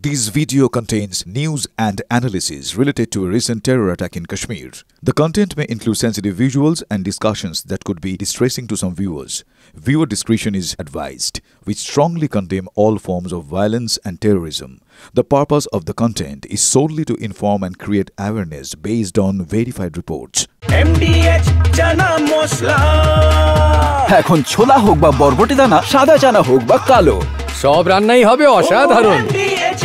This video contains news and analysis related to a recent terror attack in Kashmir. The content may include sensitive visuals and discussions that could be distressing to some viewers. Viewer discretion is advised. We strongly condemn all forms of violence and terrorism. The purpose of the content is solely to inform and create awareness based on verified reports. MDH chana mosla এখন ছোলা হোক বা বরবটি দানা, সাদা চানা হোক বা কালো, সব রান্নাই হবে অসাধারণ। MDH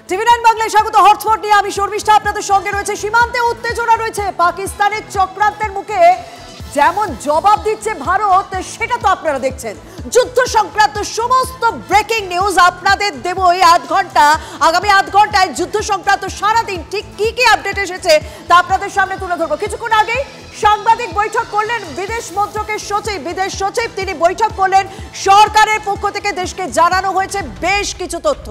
টিভি9 বাংলায় স্বাগত। হটস্পট নিয়ে আমি শর্মিষ্ঠা আপনাদের সঙ্গে রয়েছে। সীমান্তে উত্তেজনা রয়েছে। পাকিস্তানের চক্রান্তের মুখে যেমন জবাব দিচ্ছে ভারত, সেটা তো আপনারা দেখছেন। যুদ্ধ সংক্রান্ত সমস্ত ব্রেকিং নিউজ আপনাদের দেব এই আধ ঘন্টা। আগামী আধ ঘন্টায় যুদ্ধ সংক্রান্ত সারাদিন ঠিক কি কি আপডেট এসেছে তা আপনাদের সামনে তুলে ধরবো। কিছুক্ষণ আগেই সাংবাদিক বৈঠক করলেন বিদেশ মন্ত্রকের সচিব। বিদেশ সচিব তিনি বৈঠক করলেন। সরকারের পক্ষ থেকে দেশকে জানানো হয়েছে বেশ কিছু তথ্য।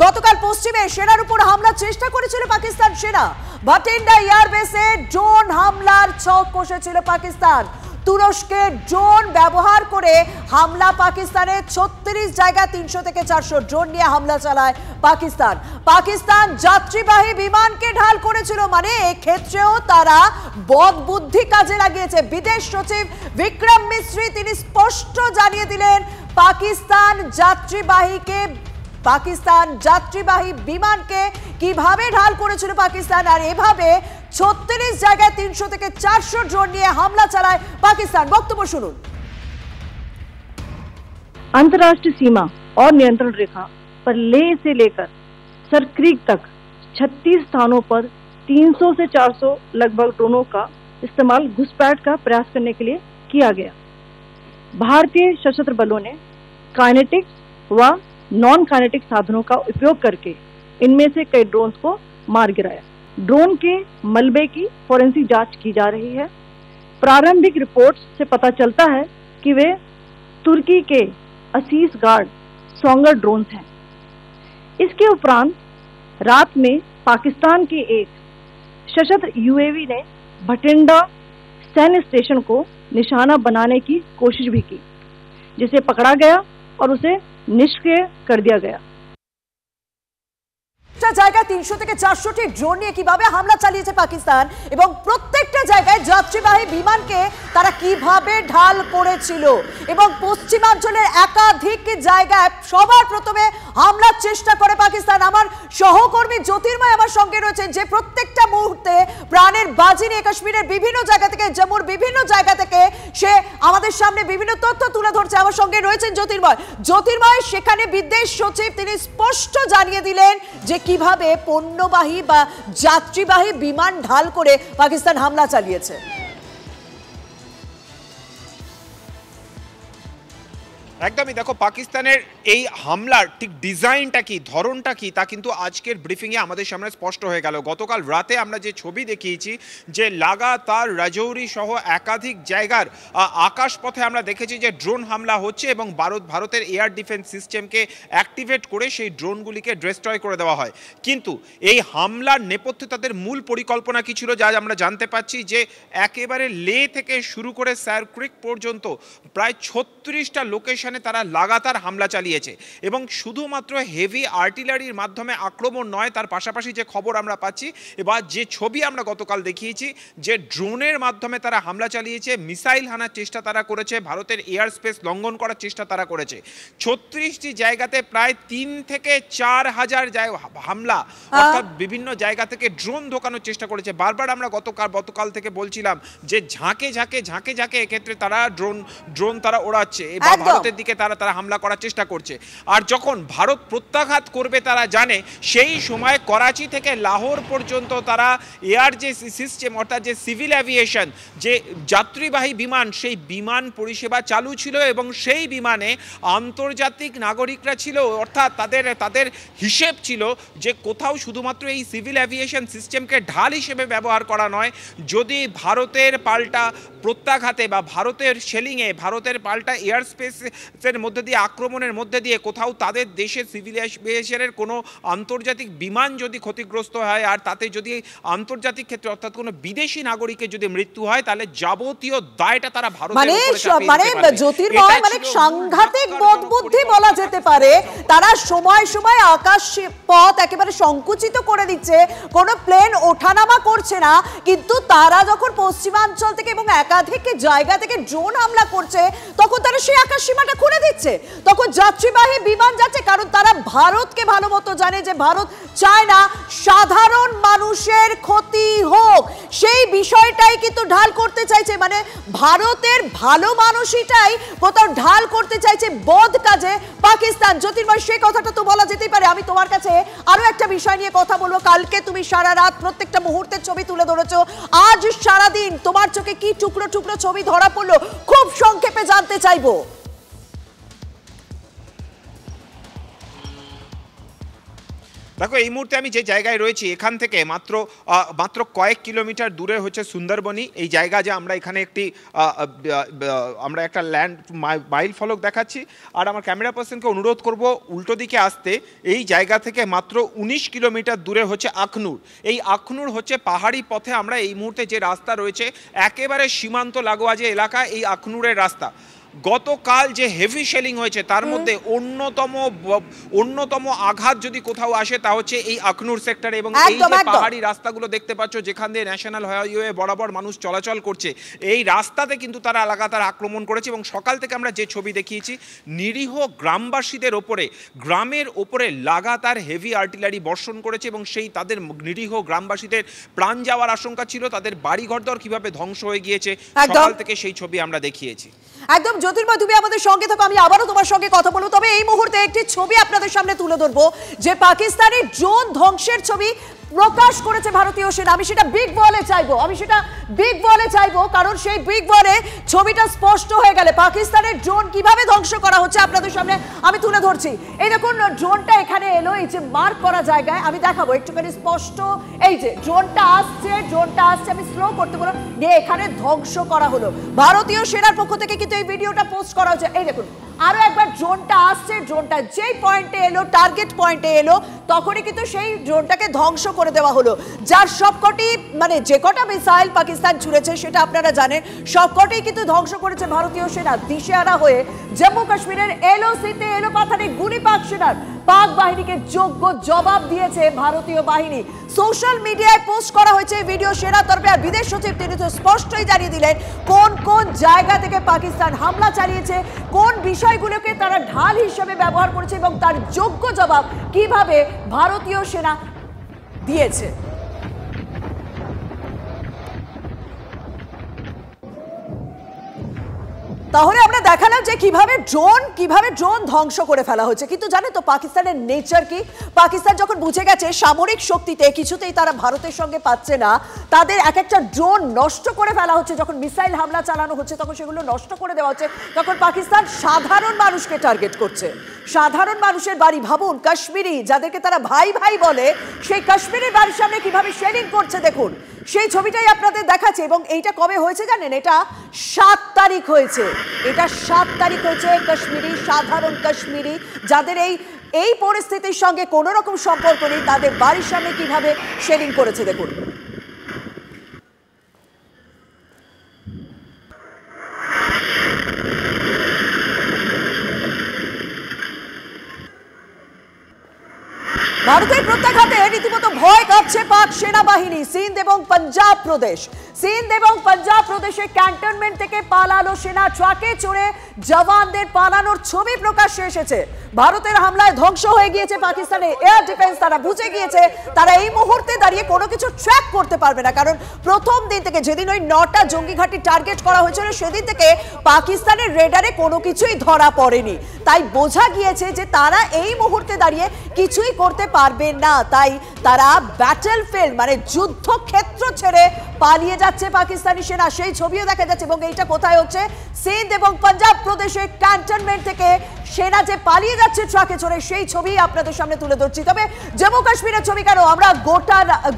গতকাল পশ্চিমে সেনার উপর হামলার চেষ্টা করেছিল পাকিস্তান সেনা। ভাটিন্ডা এয়ারবেসে ড্রোন হামলার ছক কষেছিল পাকিস্তান। তুরস্কের ড্রোন ব্যবহার করে হামলা পাকিস্তানে 36 জায়গা 300 থেকে 400 ড্রোন নিয়ে হামলা চালায় পাকিস্তান। পাকিস্তান যাত্রীবাহী বিমানকে ঢাল করেছিল, মানে এক্ষেত্রেও তারা বদবুদ্ধি কাজে লাগিয়েছে। বিদেশ সচিব বিক্রম মিশ্রি তিনি স্পষ্ট জানিয়ে দিলেন পাকিস্তান যাত্রীবাহী বিমানকে কিভাবে ঢাল করেছিল পাকিস্তান, আর এভাবে 36 জায়গায় 300 থেকে 400 ড্রোন নিয়ে হামলা চালায় পাকিস্তান। বক্তব্য শুনুন। अंतर्राष्ट्रीय सीमा और नियंत्रण रेखा पर लेह से लेकर सरक्रीक तक 36 स्थानों पर 300 से 400 लगभग ड्रोनों का इस्तेमाल घुसपैठ का प्रयास करने के लिए किया गया। भारतीय सशस्त्र बलों ने काइनेटिक व नॉन काइनेटिक साधनों का उपयोग करके इनमें से कई ड्रोन्स को मार गिराया। ड्रोन के मलबे की फोरेंसिक जांच की जा रही है। प्रारंभिक रिपोर्ट्स से पता चलता है कि वे तुर्की के असीस गार्ड सोंगर ड्रोन्स हैं। इसके उपरांत रात में पाकिस्तान के एक सशस्त्र यूएवी ने भटिंडा सैन्य स्टेशन को निशाना बनाने की कोशिश भी की, जिसे पकड़ा गया और उसे निष्क्रिय कर दिया गया। জায়গায় 300 থেকে 400টি ড্রোন নিয়ে কিভাবে হামলা চালিয়েছে পাকিস্তান এবং প্রত্যেকটা জায়গায় যাত্রীবাহী বিমানকে তারা কিভাবে ঢাল করেছিল এবং পশ্চিমাঞ্চলের একাধিক জায়গায় সবার প্রথমে হামলার চেষ্টা করে পাকিস্তান। আমার সহকর্মী জ্যোতির্ময় আমার সঙ্গে রয়েছেন, যে প্রত্যেকটা মুহূর্তে প্রাণের বাজি নিয়ে কাশ্মীরের বিভিন্ন জায়গা থেকে, জম্মুর বিভিন্ন জায়গা থেকে সে আমাদের সামনে বিভিন্ন তথ্য তুলে ধরছে। আমার সঙ্গে রয়েছেন জ্যোতির্ময়। সেখানে বিদেশ সচিব তিনি স্পষ্ট জানিয়ে দিলেন যে কিভাবে পণ্যবাহী বা যাত্রীবাহী বিমান ঢাল করে পাকিস্তান হামলা চালিয়েছে। একদমই দেখো, পাকিস্তানের এই হামলার ঠিক ডিজাইনটা কি, ধরনটা কি, তা কিন্তু আজকের ব্রিফিংয়ে আমাদের সামনে স্পষ্ট হয়ে গেল। গতকাল রাতে আমরা যে ছবি দেখিয়েছি যে লাগাতার রাজৌরি সহ একাধিক জায়গার আকাশপথে আমরা দেখেছি যে ড্রোন হামলা হচ্ছে এবং ভারতের এয়ার ডিফেন্স সিস্টেমকে অ্যাক্টিভেট করে সেই ড্রোনগুলিকে ডিস্ট্রয় করে দেওয়া হয়। কিন্তু এই হামলার নেপথ্যে তাদের মূল পরিকল্পনা কি ছিল, যা আমরা জানতে পাচ্ছি যে একেবারে লে থেকে শুরু করে সারক্রিক পর্যন্ত প্রায় 36টা লোকেশন তারা লাগাতার হামলা চালিয়েছে এবং শুধুমাত্র হেভি আর্টিলারির মাধ্যমে আক্রমণ নয়, তার পাশাপাশি যে খবর আমরা পাচ্ছি এবার যে ছবি আমরা গতকাল দেখিয়েছি যে ড্রোনের মাধ্যমে তারা হামলা চালিয়েছে, মিসাইল হানার চেষ্টা তারা করেছে, ভারতের এয়ার স্পেস লঙ্ঘন করার চেষ্টা তারা করেছে। 36টি জায়গাতে প্রায় 3 থেকে 4 হাজার হামলা, অর্থাৎ বিভিন্ন জায়গা থেকে ড্রোন ঢোকানোর চেষ্টা করেছে। বারবার আমরা গতকাল থেকে বলছিলাম যে ঝাঁকে ঝাঁকে এক্ষেত্রে তারা ড্রোন তারা ওড়াচ্ছে এবং ভারতের দিকে তারা হামলা করার চেষ্টা করছে। আর যখন ভারত প্রত্যাঘাত করবে তারা জানে, সেই সময় করাচি থেকে লাহোর পর্যন্ত তারা এয়ার যে সিস্টেম, অর্থাৎ যে সিভিল অ্যাভিয়েশন, যে যাত্রীবাহী বিমান, সেই বিমান পরিষেবা চালু ছিল এবং সেই বিমানে আন্তর্জাতিক নাগরিকরা ছিল, অর্থাৎ তাদের হিসেব ছিল যে কোথাও শুধুমাত্র এই সিভিল অ্যাভিয়েশন সিস্টেমকে ঢাল হিসেবে ব্যবহার করা নয়, যদি ভারতের পাল্টা প্রত্যাঘাতে বা ভারতের শেলিংয়ে, ভারতের পাল্টা এয়ার স্পেস মধ্যে দিয়ে, আক্রমণের মধ্যে দিয়ে কোথাও তাদের দেশের সিভিল এভিয়েশনের কোনো আন্তর্জাতিক বিমান যদি ক্ষতিগ্রস্ত হয়, আর তাতে যদি আন্তর্জাতিক ক্ষেত্রে অর্থাৎ কোনো বিদেশি নাগরিকের যদি মৃত্যু হয়, তাহলে যাবতীয় দায়টা তারা ভারতের উপরে চাপিয়ে দিতে পারে। জ্যোতির্ময় মানে সাংঘাতিক বোধবুদ্ধি বলা যেতে পারে। তারা সময় সময় আকাশ পথ একেবারে সংকুচিত করে দিচ্ছে, কোনো প্লেন ওঠানামা করছে না, কিন্তু তারা যখন পশ্চিমাঞ্চল থেকে এবং একাধিক জায়গা থেকে ড্রোন হামলা করছে তখন তারা সেই আকাশ সীমাটা খুলে দিচ্ছে, তখন যাত্রীবাহী বিমান যাচ্ছে, কারণ তারা ভারতকে ভালো মতো জানে যে ভারত চায় না সাধারণ মানুষের ক্ষতি হোক। সেই বিষয়টাই কিন্তু ঢাল করতে চাইছে, মানে ভারতের ভালো মানুষটাই কোথাও ঢাল করতে চাইছে বদ কাজে পাকিস্তান। জ্যোতির্ময়, সেই কথাটা তো বলা যেতেই পারে। আমি তোমার কাছে আরো একটা বিষয় নিয়ে কথা বলবো। কালকে তুমি সারা রাত প্রত্যেকটা মুহূর্তের ছবি তুলে ধরেছো, আজ সারাদিন তোমার চোখে কি টুকরো টুকরো ছবি ধরা পড়লো খুব সংক্ষেপে জানতে চাইবো। দেখো, এই মুহূর্তে আমি যে জায়গায় রয়েছি এখান থেকে মাত্র কয়েক কিলোমিটার দূরে হচ্ছে সুন্দরবনি। এই জায়গা যে আমরা এখানে আমরা একটা ল্যান্ড মাইল ফলক দেখাচ্ছি, আর আমার ক্যামেরা পার্সনকে অনুরোধ করব উল্টো দিকে আসতে। এই জায়গা থেকে মাত্র 19 কিলোমিটার দূরে হচ্ছে আখনুর। এই আখনুর হচ্ছে পাহাড়ি পথে আমরা এই মুহূর্তে যে রাস্তা রয়েছে একেবারে সীমান্ত লাগোয়া যে এলাকা, এই আখনুরের রাস্তা। গতকাল যে হেভি শেলিং হয়েছে তার মধ্যে অন্যতম আঘাত যদি কোথাও আসে তা হচ্ছে এই আখনুর সেক্টরে। এবং এই যে পাহাড়ি রাস্তাগুলো দেখতে পাচ্ছ যেখান দিয়ে ন্যাশনাল হাইওয়ে বরাবর মানুষ চলাচল করছে, এই রাস্তাতে কিন্তু তারা লাগাতার আক্রমণ করেছে। এবং সকাল থেকে আমরা যে ছবি দেখিয়েছি, নিরীহ গ্রামবাসীদের ওপরে, গ্রামের ওপরে লাগাতার হেভি আর্টিলারি বর্ষণ করেছে এবং সেই তাদের নিরীহ গ্রামবাসীদের প্রাণ যাওয়ার আশঙ্কা ছিল, তাদের বাড়িঘরদর কিভাবে ধ্বংস হয়ে গিয়েছে সকাল থেকে সেই ছবি আমরা দেখিয়েছি। একদম জ্যোতির্ময়, তুমি আমাদের সঙ্গে থাকো, আমি আবারও তোমার সঙ্গে কথা বলবো। তবে এই মুহূর্তে একটি ছবি আপনাদের সামনে তুলে ধরবো, যে পাকিস্তানের ড্রোন ধ্বংসের ছবি প্রকাশ করেছে ভারতীয় সেনা। আমি সেটা বিগ বলে চাইবো, কারণ সেই বিগ বলে ছবিটা স্পষ্ট হয়ে গেলে পাকিস্তানের ড্রোন কিভাবে ধ্বংস করা হচ্ছে আপনাদের সামনে আমি তুলে ধরছি। এই দেখুন, ড্রোনটা এখানে এলো, এই যে মার্ক করা জায়গায় আমি দেখাবো একটুখানি স্পষ্ট। এই যে ড্রোনটা আসছে, আমি স্লো করতে বললাম, নিয়ে এখানে ধ্বংস করা হলো। ভারতীয় সেনার পক্ষ থেকে কিন্তু এই ভিডিওটা পোস্ট করা হচ্ছে। এই দেখুন, আরো একবার ড্রোনটা আসছে, ড্রোনটা যেই পয়েন্টে এলো, টার্গেট পয়েন্টে এলো, তখনই কিন্তু সেই ড্রোনটাকে ধ্বংস করে দেওয়া হলো। যার সবকটি, মানে যে কটা মিসাইল পাকিস্তান ছুড়েছে সেটা আপনারা জানেন, সবকটি কিন্তু ধ্বংস করেছে ভারতীয় সেনা। দিশেহারা হয়ে জম্মু কাশ্মীরের এলওসিতে এলোপাথারি গুলি পাক সেনার, পাক বাহিনীকে যোগ্য জবাব দিয়েছে ভারতীয় বাহিনী। সোশ্যাল মিডিয়ায় পোস্ট করা হয়েছে ভিডিও সেনা তরফে। আর বিদেশ সচিব তিনি তো স্পষ্টই জানিয়ে দিলেন কোন কোন জায়গা থেকে পাকিস্তান হামলা চালিয়েছে, কোন বিষয়গুলোকে তারা ঢাল হিসেবে ব্যবহার করেছে এবং তার যোগ্য জবাব কিভাবে ভারতীয় সেনা দিয়েছে। তাহলে আমরা দেখালাম যে কিভাবে ড্রোন ধ্বংস করে ফেলা হচ্ছে। কিন্তু জানেন তো পাকিস্তানের নেচার কি? পাকিস্তান যখন বুঝে গেছে সামরিক শক্তিতে কিছুতেই তারা ভারতের সঙ্গে পাচ্ছে না, তাদের এক একটা ড্রোন নষ্ট করে ফেলা হচ্ছে। যখন মিসাইল হামলা চালানো হচ্ছে তখন সেগুলো নষ্ট করে দেওয়া হচ্ছে। তখন পাকিস্তান সাধারণ মানুষকে টার্গেট করছে, সাধারণ মানুষের বাড়ি। ভাবুন, কাশ্মীরি যাদেরকে তারা ভাই ভাই বলে, সেই কাশ্মীরি বাড়ির সামনে কিভাবে শেলিং করছে দেখুন। সেই ছবিটাই আপনাদের দেখাচ্ছে। এবং এইটা কবে হয়েছে জানেন? এটা 7 তারিখ হয়েছে। কাশ্মীরি, সাধারণ কাশ্মীরি যাদের এই পরিস্থিতির সঙ্গে কোনো রকম সম্পর্ক নেই, তাদের বাড়ির সামনে কিভাবে শেলিং করেছে দেখুন। ভারতের প্রত্যাঘাতে রীতিমতো ভয় কাঁপছে পাক সেনাবাহিনী। সিন্ধ এবং পাঞ্জাব প্রদেশে ক্যান্টনমেন্ট থেকে পালালো সেনা। ট্রাকে চড়ে জওয়ানদের পালানোর ছবি প্রকাশ্যে এসেছে। ভারতের হামলায় ধ্বংস হয়ে গিয়েছে পাকিস্তানের এয়ার ডিফেন্স। তারা বুঝে গিয়েছে তারা এই মুহূর্তে দাঁড়িয়ে কোনো কিছু ট্র্যাক করতে পারবে না, কারণ প্রথম দিন থেকে যেদিন ওই 9টা জঙ্গি ঘাঁটি টার্গেট করা হয়েছিল সেদিন থেকে পাকিস্তানের রেডারে কোনো কিছুই ধরা পড়েনি। তাই বোঝা গিয়েছে যে তারা এই মুহূর্তে দাঁড়িয়ে কিছুই করতে পারবে না। তাই তারা ব্যাটলফিল্ড মানে যুদ্ধক্ষেত্র ছেড়ে পালিয়ে যাচ্ছে পাকিস্তানি সেনা। সেই ছবিও দেখা যাচ্ছে। এবং এইটা কোথায় হচ্ছে? সিন্ধ এবং পাঞ্জাব প্রদেশের ক্যান্টনমেন্ট থেকে সেনা যে পালিয়ে যাচ্ছে ট্রাকে চড়ে, সেই ছবি আপনাদের সামনে তুলে ধরছি। তবে জম্মু কাশ্মীরের ছবি কেন, আমরা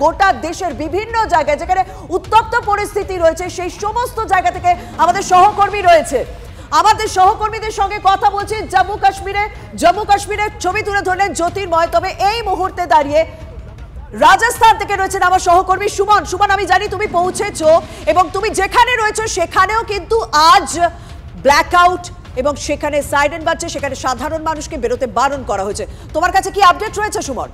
গোটা দেশের বিভিন্ন জায়গায় যেখানে উত্তপ্ত পরিস্থিতি রয়েছে সেই সমস্ত জায়গা থেকে আমাদের সহকর্মী রয়েছে। আমাদের সহকর্মীদের সঙ্গে কথা বলছি। জম্মু কাশ্মীরের ছবি তুলে ধরলেন জ্যোতির্ময়। তবে এই মুহূর্তে দাঁড়িয়ে রাজস্থান থেকে রয়েছেন আমার সহকর্মী সুমন। সুমন, আমি জানি তুমি পৌঁছেছো এবং তুমি যেখানে রয়েছো সেখানেও কিন্তু আজ ব্ল্যাকআউট এবং সেখানে সাইরেন বাজছে, সেখানে সাধারণ মানুষকে বেরোতে বারণ করা হয়েছে। তোমার কাছে কি আপডেট রয়েছে সুমন?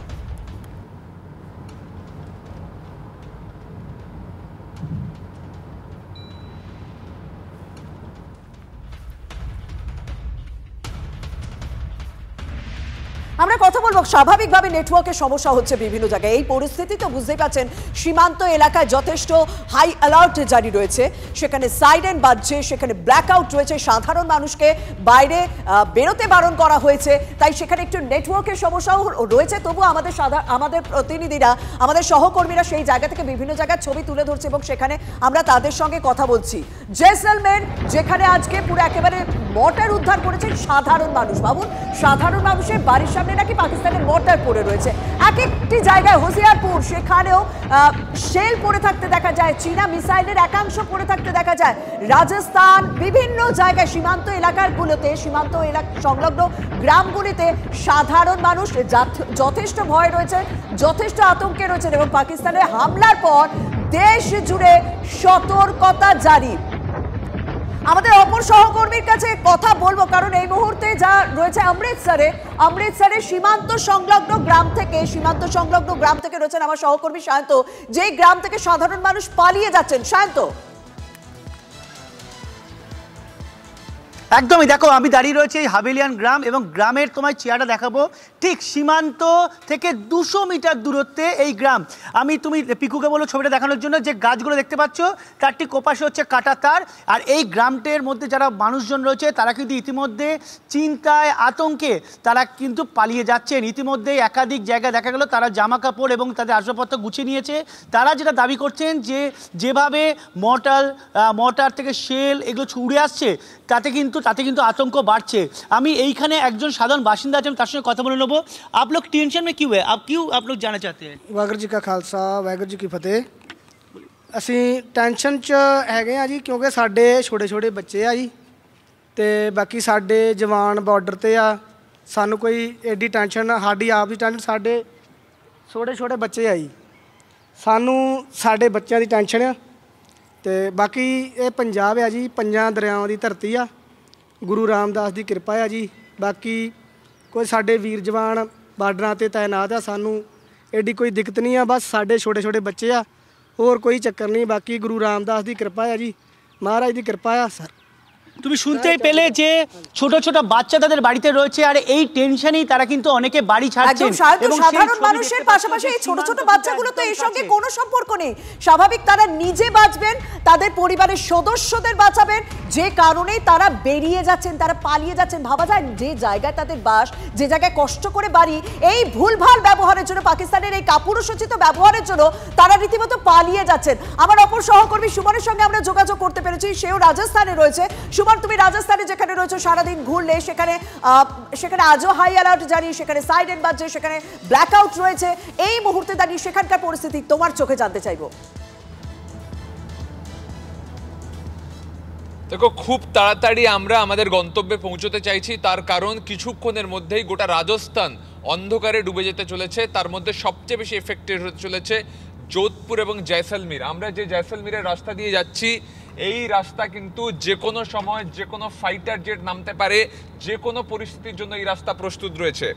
আমরা কথা বলবো। স্বাভাবিকভাবে নেটওয়ার্কের সমস্যা হচ্ছে বিভিন্ন জায়গায়। এই পরিস্থিতি তো বুঝতেই পারছেন, সীমান্ত এলাকায় যথেষ্ট হাই অ্যালার্ট জারি রয়েছে, সেখানে সাইরেন বাজছে, সেখানে ব্ল্যাকআউট রয়েছে, সাধারণ মানুষকে বাইরে বেরোতে বারণ করা হয়েছে। তাই সেখানে একটু নেটওয়ার্কের সমস্যাও রয়েছে। তবু আমাদের প্রতিনিধিরা, আমাদের সহকর্মীরা সেই জায়গা থেকে বিভিন্ন জায়গায় ছবি তুলে ধরছে এবং সেখানে আমরা তাদের সঙ্গে কথা বলছি। জেসলমের, যেখানে আজকে পুরো একেবারে মর্টার উদ্ধার করেছেন সাধারণ মানুষ। ভাবুন, সাধারণ মানুষের বাড়ির সামনে নাকি পাকিস্তানের মর্টার পড়ে রয়েছে। এক একটি জায়গায়, হোসিয়ারপুর, সেখানেও শেল পড়ে থাকতে দেখা যায়, চীনা মিসাইলের একাংশ পড়ে থাকতে দেখা যায়। রাজস্থান, বিভিন্ন জায়গায় সীমান্ত এলাকাগুলোতে, সীমান্ত এলাকা সংলগ্ন গ্রামগুলিতে সাধারণ মানুষ যথেষ্ট ভয় রয়েছে, যথেষ্ট আতঙ্কে রয়েছেন এবং পাকিস্তানের হামলার পর দেশ জুড়ে সতর্কতা জারি। আমাদের অপর সহকর্মীর কাছে কথা বলবো, কারণ এই মুহূর্তে যা রয়েছে অমৃতসরে সীমান্ত সংলগ্ন গ্রাম থেকে রয়েছেন আমার সহকর্মী শান্ত, যেই গ্রাম থেকে সাধারণ মানুষ পালিয়ে যাচ্ছেন। শান্ত, একদমই, দেখো আমি দাঁড়িয়ে রয়েছে এই হাভেলিয়ান গ্রাম এবং গ্রামের তোমায় চেহারা দেখাবো। ঠিক সীমান্ত থেকে 200 মিটার দূরত্বে এই গ্রাম। তুমি পিকুকে বলো ছবিটা দেখানোর জন্য। যে গাছগুলো দেখতে পাচ্ছ তার ঠিক ওপাশে হচ্ছে কাটা তার। আর এই গ্রামটির মধ্যে যারা মানুষজন রয়েছে তারা কিন্তু ইতিমধ্যে চিন্তায়, আতঙ্কে তারা কিন্তু পালিয়ে যাচ্ছেন। ইতিমধ্যে একাধিক জায়গায় দেখা গেল তারা জামা কাপড় এবং তাদের আসবাবপত্র গুছিয়ে নিয়েছে। তারা যেটা দাবি করছেন যে যেভাবে মর্টার থেকে শেল এগুলো উড়ে আসছে তাতে কিন্তু आतंक बढ़ছে। আমি এইখানে একজন সাধারণ বাসিন্দা আছেন, তার সঙ্গে কথা বলে নেব। आप लोग टेंशन में क्यों है? आप लोग जाना चाहते हैं? वाहिगुरू जी का खालसा, वाहिगुरू जी की फतेह। ਅਸੀਂ ਟੈਨਸ਼ਨ 'ਚ ਹੈਗੇ ਆ ਜੀ, ਕਿਉਂਕਿ ਸਾਡੇ ਛੋਟੇ ਛੋਟੇ ਬੱਚੇ ਆ ਜੀ, ਤੇ ਬਾਕੀ ਸਾਡੇ ਜਵਾਨ ਬਾਰਡਰ ਤੇ ਆ। ਸਾਨੂੰ ਕੋਈ ਐਡੀ ਟੈਨਸ਼ਨ, ਸਾਡੀ ਆਪ ਦੀ ਟੈਨਸ਼ਨ, ਸਾਡੇ ਛੋਟੇ ਛੋਟੇ ਬੱਚੇ ਆ ਜੀ, ਸਾਨੂੰ ਸਾਡੇ ਬੱਚਿਆਂ ਦੀ ਟੈਨਸ਼ਨ ਆ। ਤੇ ਬਾਕੀ ਇਹ ਪੰਜਾਬ ਆ ਜੀ, ਪੰਜਾਂ ਦਰਿਆਵਾਂ ਦੀ ਧਰਤੀ ਆ, ਗੁਰੂ ਰਾਮਦਾਸ ਦੀ ਕਿਰਪਾ ਆ ਜੀ। ਬਾਕੀ ਕੋਈ ਸਾਡੇ ਵੀਰ ਜਵਾਨ ਬਾਰਡਰਾਂ 'ਤੇ ਤਾਇਨਾਤ ਆ, ਸਾਨੂੰ ਐਡੀ ਕੋਈ ਦਿੱਕਤ ਨਹੀਂ ਆ। ਬਸ ਸਾਡੇ ਛੋਟੇ ਛੋਟੇ ਬੱਚੇ ਆ, ਹੋਰ ਕੋਈ ਚੱਕਰ नहीं। बाकी गुरु रामदास की कृपा है जी, महाराज की कृपा है सर। তুমি শুনতেই পেলে যে ছোট ছোট বাচ্চা তাদের বাড়িতে রয়েছে আর এই টেনশনেই তারা কিন্তু অনেকে বাড়ি ছাড়ছেন। এবং সাধারণ মানুষের পাশাপাশি এই ছোট ছোট বাচ্চাগুলো তো এর সঙ্গে কোনো সম্পর্ক নেই। স্বাভাবিক তারা নিজে বাঁচবেন, তাদের পরিবারের সদস্যদের বাঁচাবেন, যে কারণে তারা বেরিয়ে যাচ্ছেন, তারা পালিয়ে যাচ্ছেন। ভাবা যায় যে জায়গায় তাদের বাস, যে জায়গায় কষ্ট করে বাড়ি, এই ভুলভাল ব্যবহারের জন্য, পাকিস্তানের এই কাপুরুষোচিত ব্যবহারের জন্য তারা রীতিমতো পালিয়ে যাচ্ছেন। আমার অপর সহকর্মী সুমনের সঙ্গে আমরা যোগাযোগ করতে পেরেছি, সেও রাজস্থানে রয়েছে। তুমি রাজস্থানে যেখানে রয়েছে, সারাদিন ঘুরলে সেখানে আজও হাই অ্যালার্ট জারি, সেখানে সাইরেন বাজছে, সেখানে ব্ল্যাকআউট রয়েছে। এই মুহূর্তে দাঁড়িয়ে সেখানকার পরিস্থিতি তোমার চোখে জানতে চাইবো। দেখো, খুব তাড়াতাড়ি আমরা আমাদের গন্তব্যে পৌঁছতে চাইছি, তার কারণ কিছুক্ষণের মধ্যেই গোটা রাজস্থান অন্ধকারে ডুবে যেতে চলেছে। তার মধ্যে সবচেয়ে বেশি এফেক্টেড হতে চলেছে যোধপুর এবং জয়সলমীর। আমরা যে জয়সলমীরের রাস্তা দিয়ে যাচ্ছি, এই রাস্তা কিন্তু যে কোনো সময় যে কোনো ফাইটার জেট নামতে পারে, যে কোনো পরিস্থিতির জন্য এই রাস্তা প্রস্তুত রয়েছে।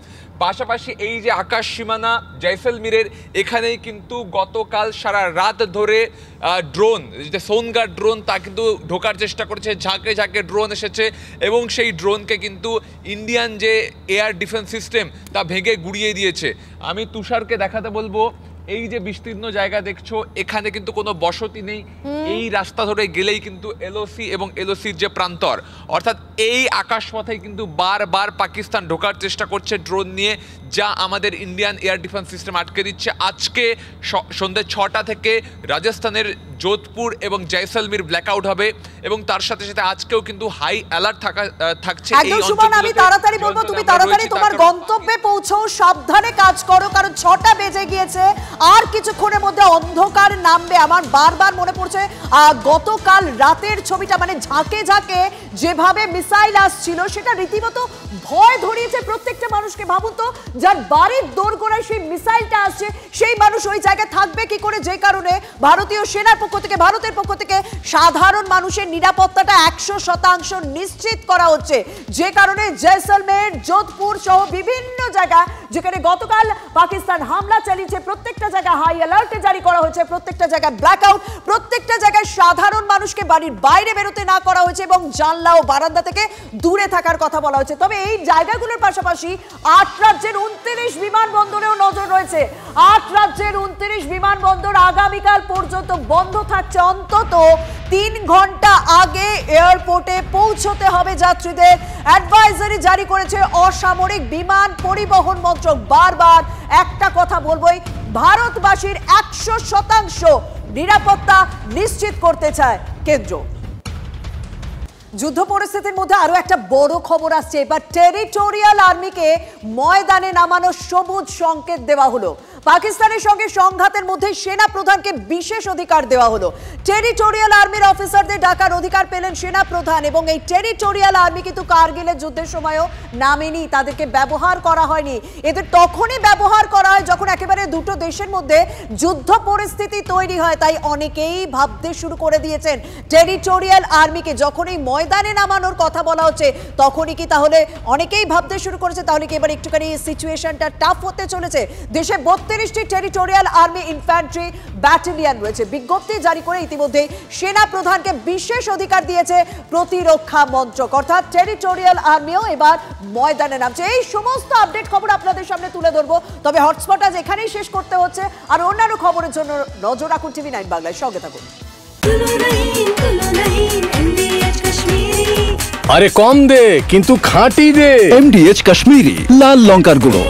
পাশাপাশি এই যে আকাশ সীমানা জয়সলমীরের, এখানেই কিন্তু গতকাল সারা রাত ধরে ড্রোন, যে সোনগার ড্রোন, তা কিন্তু ঢোকার চেষ্টা করেছে। ঝাঁকে ঝাঁকে ড্রোন এসেছে এবং সেই ড্রোনকে কিন্তু ইন্ডিয়ান যে এয়ার ডিফেন্স সিস্টেম তা ভেঙে গুড়িয়ে দিয়েছে। আমি তুষারকে দেখাতে বলবো, এই যে বিস্তীর্ণ জায়গা দেখছো, এখানে কিন্তু কোনো বসতি নেই। এই রাস্তা ধরে গেলেই কিন্তু এলওসি এবং এলওসির যে প্রান্তর, অর্থাৎ এই আকাশপথে কিন্তু বারবার পাকিস্তান ঢোকার চেষ্টা করছে ড্রোন নিয়ে, যা আমাদের ইন্ডিয়ান এয়ার ডিফেন্স সিস্টেম আটকে দিচ্ছে। আজকে সন্ধ্যে 6টা থেকে রাজস্থানের যোধপুর এবং জয়সলমীর ব্ল্যাকআউট হবে এবং তার সাথে সাথে আজকেও কিন্তু হাই অ্যালার্ট থাকছে। একদম সুমন, আমি তাড়াতাড়ি বলবো, তুমি তাড়াতাড়ি তোমার গন্তব্যে পৌঁছাও, সাবধানে কাজ করো, কারণ 6টা বেজে গিয়েছে, আর কিছুক্ষণের মধ্যে অন্ধকার নামবে। আমার বারবার মনে পড়ছে গতকাল রাতের ছবিটা, মানে ঝাঁকে ঝাঁকে যেভাবে মিসাইল আসছিল সেটা রীতিমতো ভয় ধরিয়েছে প্রত্যেকটা মানুষকে। ভাবুন তো, যার বাড়ির দোরগোড়ায় সেই মিসাইলটা আসছে সেই মানুষ ওই জায়গায় থাকবে কি করে, যে কারণে ভারতীয় সেনার পক্ষ থেকে, ভারতের পক্ষ থেকে সাধারণ মানুষের নিরাপত্তাটা 100% নিশ্চিত করা হচ্ছে, যে কারণে জয়সলমের, যোধপুর সহ বিভিন্ন জায়গা যেখানে গতকাল পাকিস্তান হামলা চালিয়েছে প্রত্যেকটা জায়গায় হাই অ্যালার্টে জারি করা হয়েছে, প্রত্যেকটা জায়গায় ব্ল্যাকআউট, প্রত্যেকটা জায়গায় সাধারণ মানুষকে বাড়ির বাইরে বেরোতে না করা হয়েছে এবং জানলা ও বারান্দা থেকে দূরে থাকার কথা বলা হয়েছে। তবে এই জায়গাগুলোর পাশাপাশি 8 রাজ্যের 29 বিমানবন্দরেও নজর রয়েছে। 8 রাজ্যের 29 বিমানবন্দর আগামীকাল পর্যন্ত বন্ধ থাকছে। অন্তত 3 ঘন্টা আগে এয়ারপোর্টে পৌঁছতে হবে যাত্রীদের। অ্যাডভাইজারি জারি করেছে অসামরিক বিমান পরিবহন মন্ত্রক। বারবার একটা কথা বলবোই, ভারতবাসীর 100% নিরাপত্তা নিশ্চিত করতে চায় কেন্দ্র। যুদ্ধ পরিস্থিতির মধ্যে আরো একটা বড় খবর আসছে। এবার টেরিটোরিয়াল আর্মিকে ময়দানে নামানোর সবুজ সংকেত দেওয়া হলো। পাকিস্তানের সঙ্গে সংঘাতের মধ্যে সেনা প্রধানকে বিশেষ অধিকার দেওয়া হলো। টেরিটোরিয়াল আর্মির অফিসারদের ডাকার অধিকার পেলেন সেনা প্রধান এবং এই টেরিটোরিয়াল আর্মি কিন্তু কারগিলের যুদ্ধের সময়ও নামেনি, তাদেরকে ব্যবহার করা হয়নি। এদের তখনই ব্যবহার করা হয় যখন একেবারে দুটো দেশের মধ্যে যুদ্ধ পরিস্থিতি তৈরি হয়। তাই অনেকেই ভাবতে শুরু করে দিয়েছেন টেরিটোরিয়াল আর্মিকে যখনই ময়দানে নামানোর কথা বলা হচ্ছে তখনই কি তাহলে অনেকেই ভাবতে শুরু করেছে তাহলে কি এবার একটুখানি সিচুয়েশনটা টাফ হতে চলেছে। দেশে 32টি টেরিটোরিয়াল আর্মি ইনফ্যান্ট্রি ব্যাটালিয়ন রয়েছে। বিজ্ঞপ্তি জারি করে ইতিমধ্যে সেনা প্রধানকে বিশেষ অধিকার দিয়েছে প্রতিরক্ষা মন্ত্রক, অর্থাৎ টেরিটোরিয়াল আর্মিও এবার ময়দানে নামছে। এই সমস্ত আপডেট খবর আপনাদের সামনে তুলে ধরবো। তবে হটস্পট আজ এখানেই শেষ করতে হচ্ছে। আর অন্যান্য খবরের জন্য নজর রাখুন TV9 বাংলায়, সঙ্গে থাকুন। আরে কম দে কিন্তু খাঁটি দে, MDH কাশ্মীরি লাল লঙ্কার গুঁড়ো।